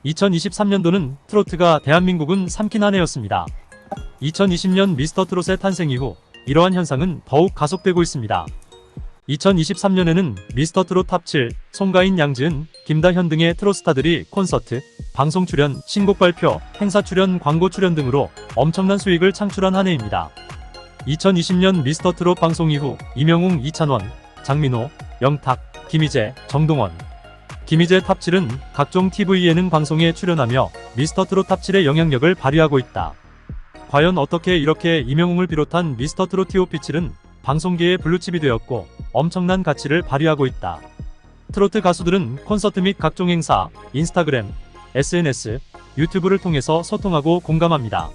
2023년도는 트로트가 대한민국은 삼킨 한 해였습니다. 2020년 미스터트롯의 탄생 이후 이러한 현상은 더욱 가속되고 있습니다. 2023년에는 미스터트롯 탑7, 송가인, 양지은, 김다현 등의 트롯스타들이 콘서트, 방송 출연, 신곡 발표, 행사 출연, 광고 출연 등으로 엄청난 수익을 창출한 한 해입니다. 2020년 미스터트롯 방송 이후 임영웅, 이찬원, 장민호, 영탁, 김희재, 정동원, 김희재 탑7은 각종 TV 예능 방송에 출연하며 미스터트롯 탑7의 영향력을 발휘하고 있다. 과연 어떻게 이렇게 임영웅을 비롯한 미스터트롯 TOP7은 방송계의 블루칩이 되었고 엄청난 가치를 발휘하고 있다. 트로트 가수들은 콘서트 및 각종 행사, 인스타그램, SNS, 유튜브를 통해서 소통하고 공감합니다.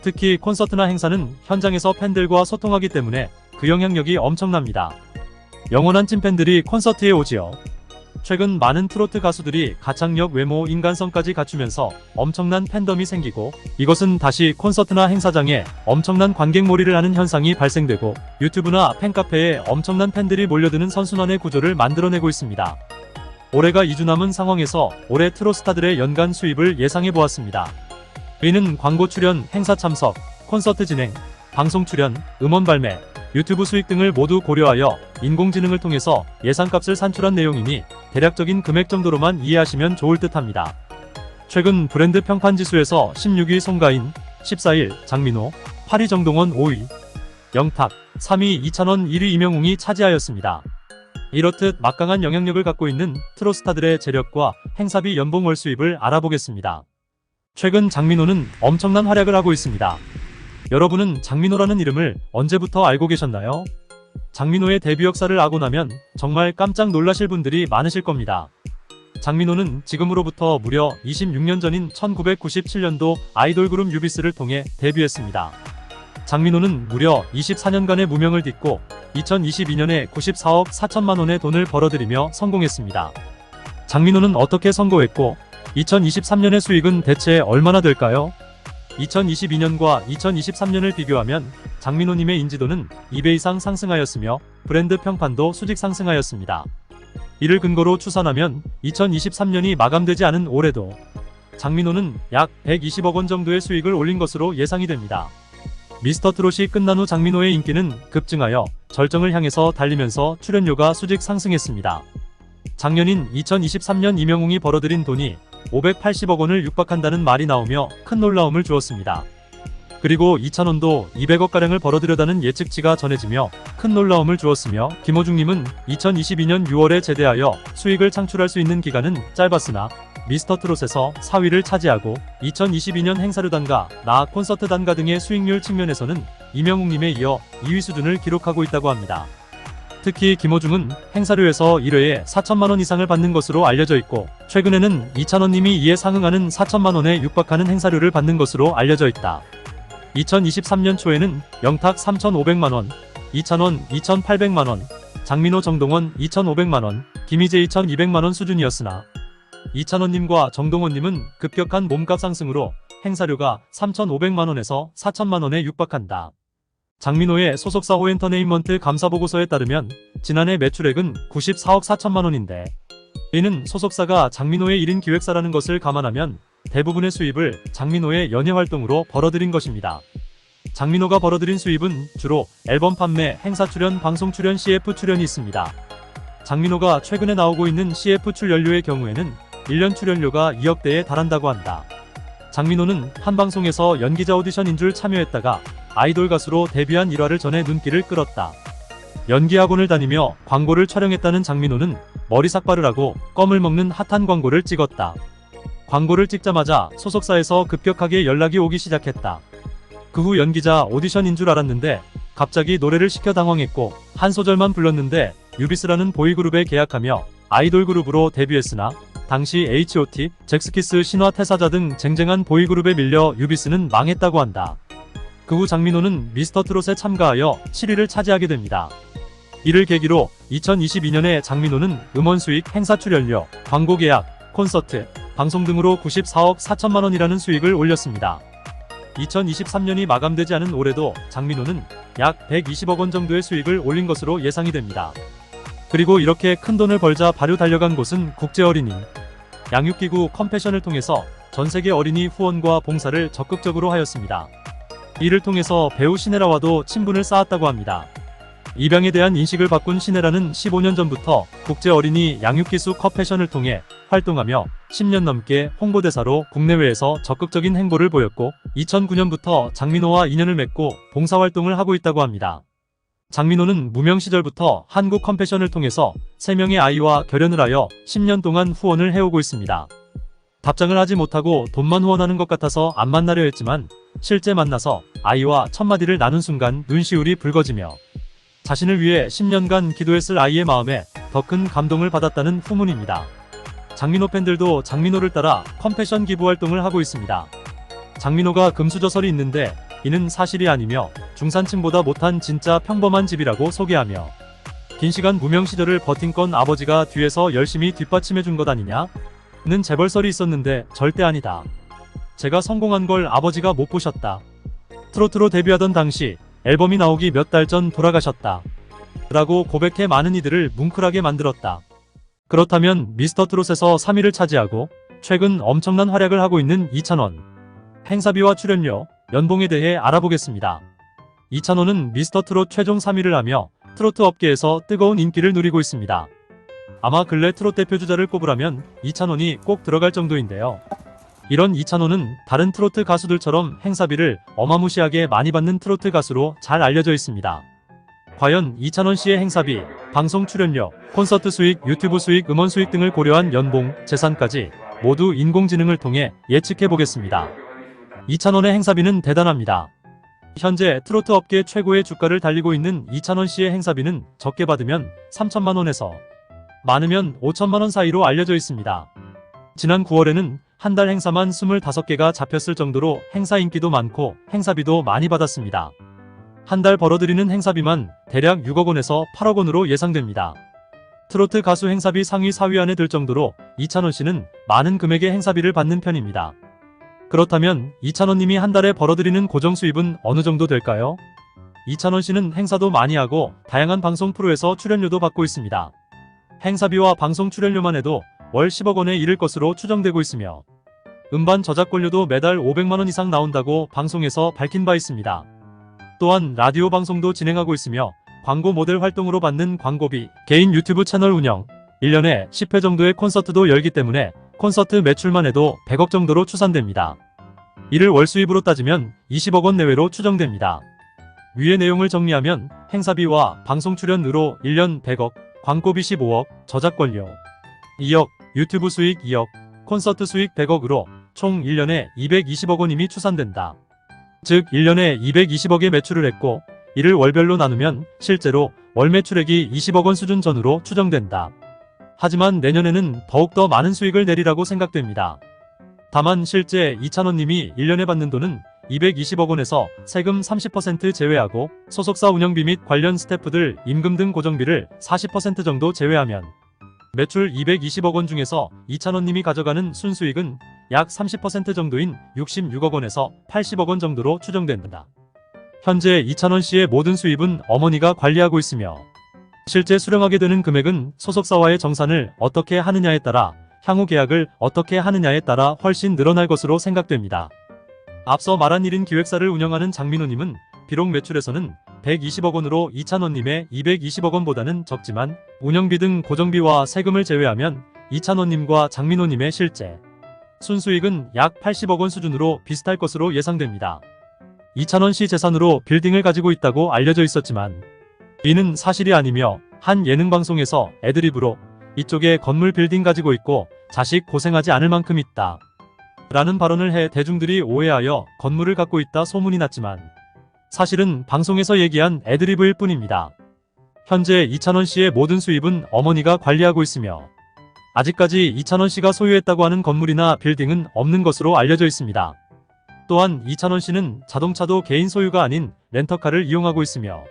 특히 콘서트나 행사는 현장에서 팬들과 소통하기 때문에 그 영향력이 엄청납니다. 영원한 찐팬들이 콘서트에 오지요. 최근 많은 트로트 가수들이 가창력, 외모, 인간성까지 갖추면서 엄청난 팬덤이 생기고 이것은 다시 콘서트나 행사장에 엄청난 관객몰이를 하는 현상이 발생되고 유튜브나 팬카페에 엄청난 팬들이 몰려드는 선순환의 구조를 만들어내고 있습니다. 올해가 2주 남은 상황에서 올해 트롯스타들의 연간 수입을 예상해보았습니다. 이는 광고 출연, 행사 참석, 콘서트 진행, 방송 출연, 음원 발매, 유튜브 수익 등을 모두 고려하여 인공지능을 통해서 예상값을 산출한 내용이니 대략적인 금액 정도로만 이해하시면 좋을 듯합니다. 최근 브랜드 평판지수에서 16위 송가인, 14위 장민호, 8위 정동원, 5위 영탁, 3위 이찬원, 1위 임영웅이 차지하였습니다. 이렇듯 막강한 영향력을 갖고 있는 트롯스타들의 재력과 행사비 연봉 월 수입을 알아보겠습니다. 최근 장민호는 엄청난 활약을 하고 있습니다. 여러분은 장민호라는 이름을 언제부터 알고 계셨나요? 장민호의 데뷔 역사를 알고 나면 정말 깜짝 놀라실 분들이 많으실 겁니다. 장민호는 지금으로부터 무려 26년 전인 1997년도 아이돌 그룹 유비스를 통해 데뷔했습니다. 장민호는 무려 24년간의 무명을 딛고 2022년에 94억 4천만 원의 돈을 벌어들이며 성공했습니다. 장민호는 어떻게 성공했고 2023년의 수익은 대체 얼마나 될까요? 2022년과 2023년을 비교하면 장민호님의 인지도는 2배 이상 상승하였으며 브랜드 평판도 수직 상승하였습니다. 이를 근거로 추산하면 2023년이 마감되지 않은 올해도 장민호는 약 120억 원 정도의 수익을 올린 것으로 예상이 됩니다. 미스터트롯이 끝난 후 장민호의 인기는 급증하여 절정을 향해서 달리면서 출연료가 수직 상승했습니다. 작년인 2023년 임영웅이 벌어들인 돈이 580억 원을 육박한다는 말이 나오며 큰 놀라움을 주었습니다. 그리고 이찬원도 200억가량을 벌어들여다는 예측치가 전해지며 큰 놀라움을 주었으며 김호중님은 2022년 6월에 제대하여 수익을 창출할 수 있는 기간은 짧았으나 미스터트롯에서 4위를 차지하고 2022년 행사료 단가, 나 콘서트 단가 등의 수익률 측면에서는 임영웅님에 이어 2위 수준을 기록하고 있다고 합니다. 특히 김호중은 행사료에서 1회에 4천만원 이상을 받는 것으로 알려져 있고 최근에는 이찬원님이 이에 상응하는 4천만원에 육박하는 행사료를 받는 것으로 알려져 있다. 2023년 초에는 영탁 3,500만원, 이찬원 2,800만원, 장민호, 정동원 2,500만원, 김희재 2,200만원 수준이었으나 이찬원님과 정동원님은 급격한 몸값 상승으로 행사료가 3,500만원에서 4천만원에 육박한다. 장민호의 소속사 호엔터테인먼트 감사보고서에 따르면 지난해 매출액은 94억 4천만원인데 이는 소속사가 장민호의 1인 기획사라는 것을 감안하면 대부분의 수입을 장민호의 연예활동으로 벌어들인 것입니다. 장민호가 벌어들인 수입은 주로 앨범 판매, 행사 출연, 방송 출연, CF 출연이 있습니다. 장민호가 최근에 나오고 있는 CF 출연료의 경우에는 1년 출연료가 2억대에 달한다고 한다. 장민호는 한 방송에서 연기자 오디션인 줄 참여했다가 아이돌 가수로 데뷔한 일화를 전해 눈길을 끌었다. 연기학원을 다니며 광고를 촬영했다는 장민호는 머리 삭발을 하고 껌을 먹는 핫한 광고를 찍었다. 광고를 찍자마자 소속사에서 급격하게 연락이 오기 시작했다. 그 후 연기자 오디션인 줄 알았는데 갑자기 노래를 시켜 당황했고 한 소절만 불렀는데 유비스라는 보이그룹에 계약하며 아이돌 그룹으로 데뷔했으나 당시 H.O.T, 잭스키스, 신화, 태사자 등 쟁쟁한 보이그룹에 밀려 유비스는 망했다고 한다. 그 후 장민호는 미스터트롯에 참가하여 7위를 차지하게 됩니다. 이를 계기로 2022년에 장민호는 음원 수익, 행사 출연료, 광고 계약, 콘서트, 방송 등으로 94억 4천만 원이라는 수익을 올렸습니다. 2023년이 마감되지 않은 올해도 장민호는 약 120억 원 정도의 수익을 올린 것으로 예상이 됩니다. 그리고 이렇게 큰 돈을 벌자 바로 달려간 곳은 국제어린이. 양육기구 컴패션을 통해서 전세계 어린이 후원과 봉사를 적극적으로 하였습니다. 이를 통해서 배우 신혜라와도 친분을 쌓았다고 합니다. 입양에 대한 인식을 바꾼 신혜라는 15년 전부터 국제 어린이 양육기수 컴패션을 통해 활동하며 10년 넘게 홍보대사로 국내외에서 적극적인 행보를 보였고 2009년부터 장민호와 인연을 맺고 봉사활동을 하고 있다고 합니다. 장민호는 무명 시절부터 한국 컴패션을 통해서 3명의 아이와 결연을 하여 10년 동안 후원을 해오고 있습니다. 답장을 하지 못하고 돈만 후원하는 것 같아서 안 만나려 했지만 실제 만나서 아이와 첫마디를 나눈 순간 눈시울이 붉어지며 자신을 위해 10년간 기도했을 아이의 마음에 더 큰 감동을 받았다는 후문입니다. 장민호 팬들도 장민호를 따라 컴패션 기부 활동을 하고 있습니다. 장민호가 금수저설이 있는데 이는 사실이 아니며 중산층보다 못한 진짜 평범한 집이라고 소개하며 긴 시간 무명 시절을 버틴 건 아버지가 뒤에서 열심히 뒷받침해준 것 아니냐? 는 재벌설이 있었는데 절대 아니다. 제가 성공한 걸 아버지가 못 보셨다. 트로트로 데뷔하던 당시 앨범이 나오기 몇 달 전 돌아가셨다. 라고 고백해 많은 이들을 뭉클하게 만들었다. 그렇다면 미스터트롯에서 3위를 차지하고 최근 엄청난 활약을 하고 있는 이찬원. 행사비와 출연료, 연봉에 대해 알아보겠습니다. 이찬원은 미스터트롯 최종 3위를 하며 트로트 업계에서 뜨거운 인기를 누리고 있습니다. 아마 근래 트롯 대표 주자를 꼽으라면 이찬원이 꼭 들어갈 정도인데요. 이런 이찬원은 다른 트로트 가수들처럼 행사비를 어마무시하게 많이 받는 트로트 가수로 잘 알려져 있습니다. 과연 이찬원 씨의 행사비, 방송 출연료, 콘서트 수익, 유튜브 수익, 음원 수익 등을 고려한 연봉, 재산까지 모두 인공지능을 통해 예측해 보겠습니다. 이찬원의 행사비는 대단합니다. 현재 트로트 업계 최고의 주가를 달리고 있는 이찬원 씨의 행사비는 적게 받으면 3천만 원에서 많으면 5천만 원 사이로 알려져 있습니다. 지난 9월에는 한 달 행사만 25개가 잡혔을 정도로 행사 인기도 많고 행사비도 많이 받았습니다. 한 달 벌어들이는 행사비만 대략 6억 원에서 8억 원으로 예상됩니다. 트로트 가수 행사비 상위 4위 안에 들 정도로 이찬원 씨는 많은 금액의 행사비를 받는 편입니다. 그렇다면 이찬원 님이 한 달에 벌어들이는 고정 수입은 어느 정도 될까요? 이찬원 씨는 행사도 많이 하고 다양한 방송 프로에서 출연료도 받고 있습니다. 행사비와 방송 출연료만 해도 월 10억 원에 이를 것으로 추정되고 있으며 음반 저작권료도 매달 500만 원 이상 나온다고 방송에서 밝힌 바 있습니다. 또한 라디오 방송도 진행하고 있으며 광고 모델 활동으로 받는 광고비, 개인 유튜브 채널 운영, 1년에 10회 정도의 콘서트도 열기 때문에 콘서트 매출만 해도 100억 정도로 추산됩니다. 이를 월 수입으로 따지면 20억 원 내외로 추정됩니다. 위의 내용을 정리하면 행사비와 방송 출연으로 1년 100억, 광고비 15억, 저작권료 2억, 유튜브 수익 2억, 콘서트 수익 100억으로 총 1년에 220억 원임이 추산된다. 즉 1년에 220억의 매출을 했고 이를 월별로 나누면 실제로 월 매출액이 20억 원 수준 전후로 추정된다. 하지만 내년에는 더욱더 많은 수익을 내리라고 생각됩니다. 다만 실제 이찬원 님이 1년에 받는 돈은 220억 원에서 세금 30% 제외하고 소속사 운영비 및 관련 스태프들 임금 등 고정비를 40% 정도 제외하면 매출 220억 원 중에서 이찬원 님이 가져가는 순수익은 약 30% 정도인 66억 원에서 80억 원 정도로 추정된다. 현재 이찬원 씨의 모든 수입은 어머니가 관리하고 있으며 실제 수령하게 되는 금액은 소속사와의 정산을 어떻게 하느냐에 따라 향후 계약을 어떻게 하느냐에 따라 훨씬 늘어날 것으로 생각됩니다. 앞서 말한 1인 기획사를 운영하는 장민호님은 비록 매출에서는 120억 원으로 이찬원님의 220억 원보다는 적지만 운영비 등 고정비와 세금을 제외하면 이찬원님과 장민호님의 실제 순수익은 약 80억 원 수준으로 비슷할 것으로 예상됩니다. 이찬원 씨 재산으로 빌딩을 가지고 있다고 알려져 있었지만 이는 사실이 아니며 한 예능방송에서 애드립으로 이쪽에 건물 빌딩 가지고 있고 자식 고생하지 않을 만큼 있다 라는 발언을 해 대중들이 오해하여 건물을 갖고 있다 소문이 났지만 사실은 방송에서 얘기한 애드리브일 뿐입니다. 현재 이찬원 씨의 모든 수입은 어머니가 관리하고 있으며 아직까지 이찬원 씨가 소유했다고 하는 건물이나 빌딩은 없는 것으로 알려져 있습니다. 또한 이찬원 씨는 자동차도 개인 소유가 아닌 렌터카를 이용하고 있으며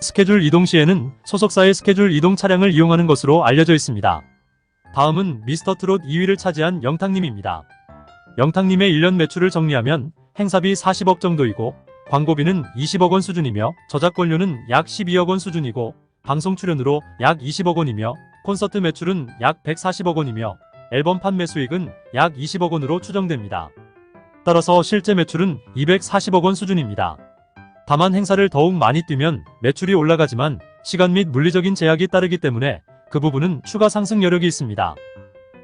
스케줄 이동 시에는 소속사의 스케줄 이동 차량을 이용하는 것으로 알려져 있습니다. 다음은 미스터트롯 2위를 차지한 영탁님입니다. 영탁님의 1년 매출을 정리하면 행사비 40억 정도이고 광고비는 20억 원 수준이며 저작권료는 약 12억 원 수준이고 방송 출연으로 약 20억 원이며 콘서트 매출은 약 140억 원이며 앨범 판매 수익은 약 20억 원으로 추정됩니다. 따라서 실제 매출은 240억 원 수준입니다. 다만 행사를 더욱 많이 뛰면 매출이 올라가지만 시간 및 물리적인 제약이 따르기 때문에 그 부분은 추가 상승 여력이 있습니다.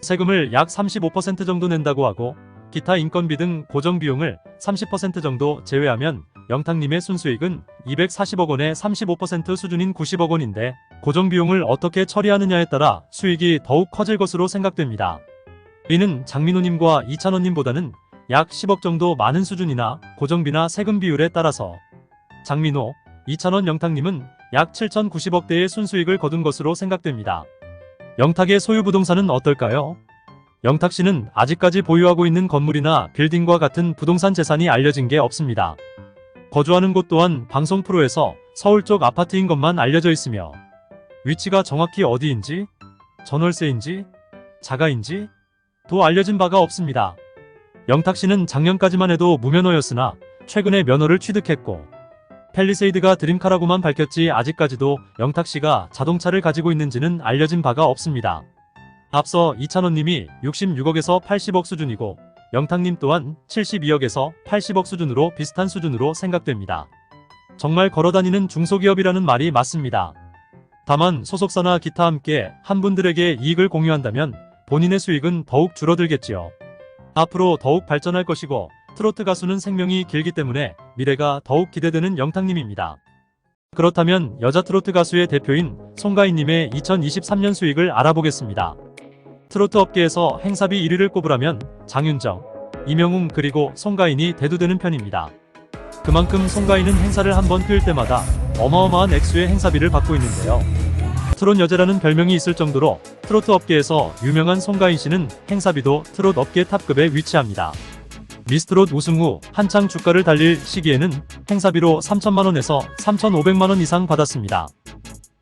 세금을 약 35% 정도 낸다고 하고 기타 인건비 등 고정 비용을 30% 정도 제외하면 영탁님의 순수익은 240억 원의 35% 수준인 90억 원인데 고정 비용을 어떻게 처리하느냐에 따라 수익이 더욱 커질 것으로 생각됩니다. 이는 장민호님과 이찬원님보다는 약 10억 정도 많은 수준이나 고정비나 세금 비율에 따라서 장민호, 이찬원 영탁님은 약 7,090억대의 순수익을 거둔 것으로 생각됩니다. 영탁의 소유 부동산은 어떨까요? 영탁씨는 아직까지 보유하고 있는 건물이나 빌딩과 같은 부동산 재산이 알려진 게 없습니다. 거주하는 곳 또한 방송 프로에서 서울 쪽 아파트인 것만 알려져 있으며 위치가 정확히 어디인지, 전월세인지, 자가인지 도 알려진 바가 없습니다. 영탁씨는 작년까지만 해도 무면허였으나 최근에 면허를 취득했고 팰리세이드가 드림카라고만 밝혔지 아직까지도 영탁씨가 자동차를 가지고 있는지는 알려진 바가 없습니다. 앞서 이찬원님이 66억에서 80억 수준이고 영탁님 또한 72억에서 80억 수준으로 비슷한 수준으로 생각됩니다. 정말 걸어다니는 중소기업이라는 말이 맞습니다. 다만 소속사나 기타 함께 한 분들에게 이익을 공유한다면 본인의 수익은 더욱 줄어들겠지요. 앞으로 더욱 발전할 것이고 트로트 가수는 생명이 길기 때문에 미래가 더욱 기대되는 영탁님입니다. 그렇다면 여자 트로트 가수의 대표인 송가인님의 2023년 수익을 알아보겠습니다. 트로트 업계에서 행사비 1위를 꼽으라면 장윤정, 이명웅 그리고 송가인이 대두되는 편입니다. 그만큼 송가인은 행사를 한번 뛸 때마다 어마어마한 액수의 행사비를 받고 있는데요. 트롯 여제라는 별명이 있을 정도로 트로트 업계에서 유명한 송가인 씨는 행사비도 트롯 업계 탑급에 위치합니다. 미스트롯 우승 후 한창 주가를 달릴 시기에는 행사비로 3천만원에서 3,500만원 이상 받았습니다.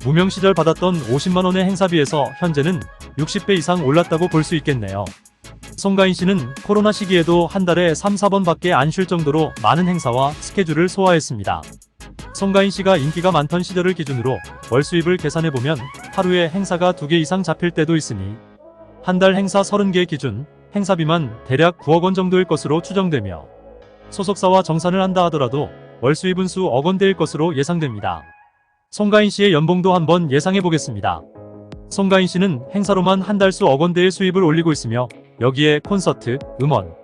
무명 시절 받았던 50만원의 행사비에서 현재는 60배 이상 올랐다고 볼 수 있겠네요. 송가인 씨는 코로나 시기에도 한 달에 3, 4번 밖에 안 쉴 정도로 많은 행사와 스케줄을 소화했습니다. 송가인 씨가 인기가 많던 시절을 기준으로 월 수입을 계산해보면 하루에 행사가 2개 이상 잡힐 때도 있으니 한 달 행사 30개 기준 행사비만 대략 9억 원 정도일 것으로 추정되며 소속사와 정산을 한다 하더라도 월 수입은 수억 원대일 것으로 예상됩니다. 송가인 씨의 연봉도 한번 예상해보겠습니다. 송가인 씨는 행사로만 한 달 수억 원대의 수입을 올리고 있으며 여기에 콘서트, 음원,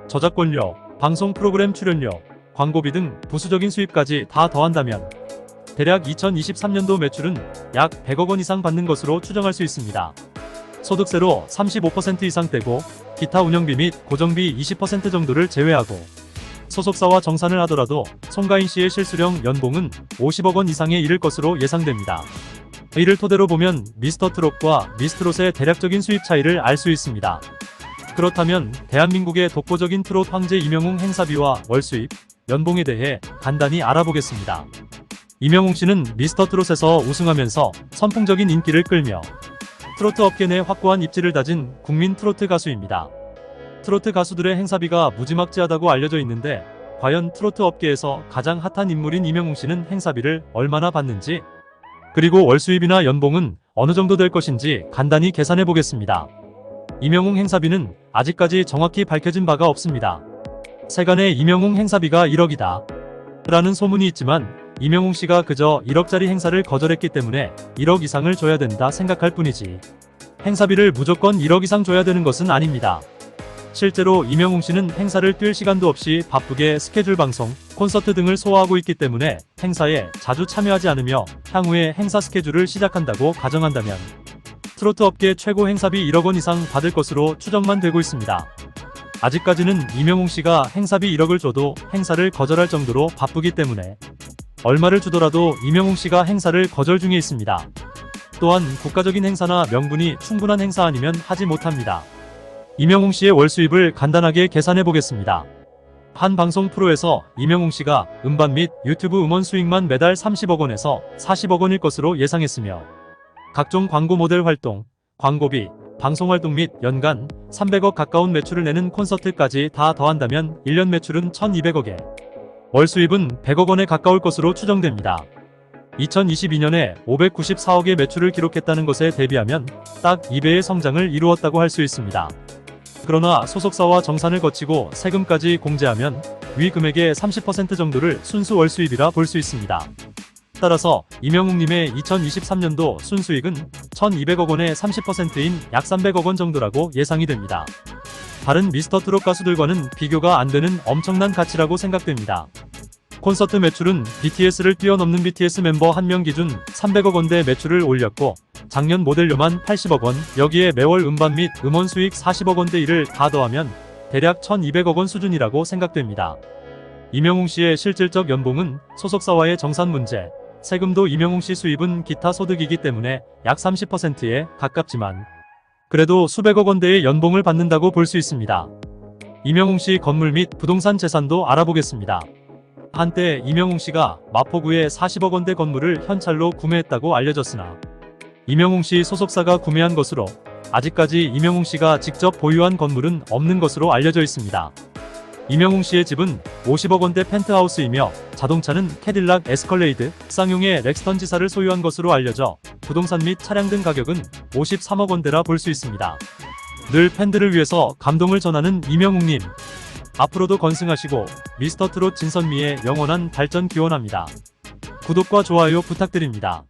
저작권료, 방송 프로그램 출연료, 광고비 등 부수적인 수입까지 다 더한다면 대략 2023년도 매출은 약 100억 원 이상 받는 것으로 추정할 수 있습니다. 소득세로 35% 이상 떼고 기타 운영비 및 고정비 20% 정도를 제외하고 소속사와 정산을 하더라도 송가인 씨의 실수령 연봉은 50억 원 이상에 이를 것으로 예상됩니다. 이를 토대로 보면 미스터트롯과 미스트롯의 대략적인 수입 차이를 알 수 있습니다. 그렇다면 대한민국의 독보적인 트롯 황제 이명웅 행사비와 월 수입, 연봉에 대해 간단히 알아보겠습니다. 이명웅 씨는 미스터트롯에서 우승하면서 선풍적인 인기를 끌며 트로트 업계 내 확고한 입지를 다진 국민 트로트 가수입니다. 트로트 가수들의 행사비가 무지막지하다고 알려져 있는데 과연 트로트 업계에서 가장 핫한 인물인 이명웅 씨는 행사비를 얼마나 받는지 그리고 월 수입이나 연봉은 어느 정도 될 것인지 간단히 계산해 보겠습니다. 이명웅 행사비는 아직까지 정확히 밝혀진 바가 없습니다. 세간의 이명웅 행사비가 1억이다 라는 소문이 있지만 이명웅 씨가 그저 1억짜리 행사를 거절했기 때문에 1억 이상을 줘야 된다 생각할 뿐이지 행사비를 무조건 1억 이상 줘야 되는 것은 아닙니다. 실제로 이명웅 씨는 행사를 뛸 시간도 없이 바쁘게 스케줄 방송, 콘서트 등을 소화하고 있기 때문에 행사에 자주 참여하지 않으며 향후에 행사 스케줄을 시작한다고 가정한다면 트로트 업계 최고 행사비 1억 원 이상 받을 것으로 추정만 되고 있습니다. 아직까지는 이명웅 씨가 행사비 1억을 줘도 행사를 거절할 정도로 바쁘기 때문에 얼마를 주더라도 이명웅 씨가 행사를 거절 중에 있습니다. 또한 국가적인 행사나 명분이 충분한 행사 아니면 하지 못합니다. 이명웅 씨의 월 수입을 간단하게 계산해 보겠습니다. 한 방송 프로에서 이명웅 씨가 음반 및 유튜브 음원 수익만 매달 30억 원에서 40억 원일 것으로 예상했으며 각종 광고 모델 활동, 광고비, 방송 활동 및 연간 300억 가까운 매출을 내는 콘서트까지 다 더한다면 1년 매출은 1200억에 월 수입은 100억 원에 가까울 것으로 추정됩니다. 2022년에 594억의 매출을 기록했다는 것에 대비하면 딱 2배의 성장을 이루었다고 할 수 있습니다. 그러나 소속사와 정산을 거치고 세금까지 공제하면 위 금액의 30% 정도를 순수 월수입이라 볼 수 있습니다. 따라서 이명웅님의 2023년도 순수익은 1200억 원의 30%인 약 300억 원 정도라고 예상이 됩니다. 다른 미스터트롯 가수들과는 비교가 안 되는 엄청난 가치라고 생각됩니다. 콘서트 매출은 BTS를 뛰어넘는 BTS 멤버 1명 기준 300억 원대 매출을 올렸고 작년 모델료만 80억 원, 여기에 매월 음반 및 음원 수익 40억 원대 이를 다 더하면 대략 1200억 원 수준이라고 생각됩니다. 이명웅 씨의 실질적 연봉은 소속사와의 정산 문제, 세금도 이명웅 씨 수입은 기타 소득이기 때문에 약 30%에 가깝지만 그래도 수백억 원대의 연봉을 받는다고 볼 수 있습니다. 이명웅 씨 건물 및 부동산 재산도 알아보겠습니다. 한때 이명웅 씨가 마포구에 40억 원대 건물을 현찰로 구매했다고 알려졌으나 이명웅 씨 소속사가 구매한 것으로 아직까지 이명웅 씨가 직접 보유한 건물은 없는 것으로 알려져 있습니다. 이명웅 씨의 집은 50억 원대 펜트하우스이며 자동차는 캐딜락 에스컬레이드, 쌍용의 렉스턴 지사를 소유한 것으로 알려져 부동산 및 차량 등 가격은 53억 원대라 볼 수 있습니다. 늘 팬들을 위해서 감동을 전하는 이명웅님. 앞으로도 건승하시고 미스터트롯 진선미의 영원한 발전 기원합니다. 구독과 좋아요 부탁드립니다.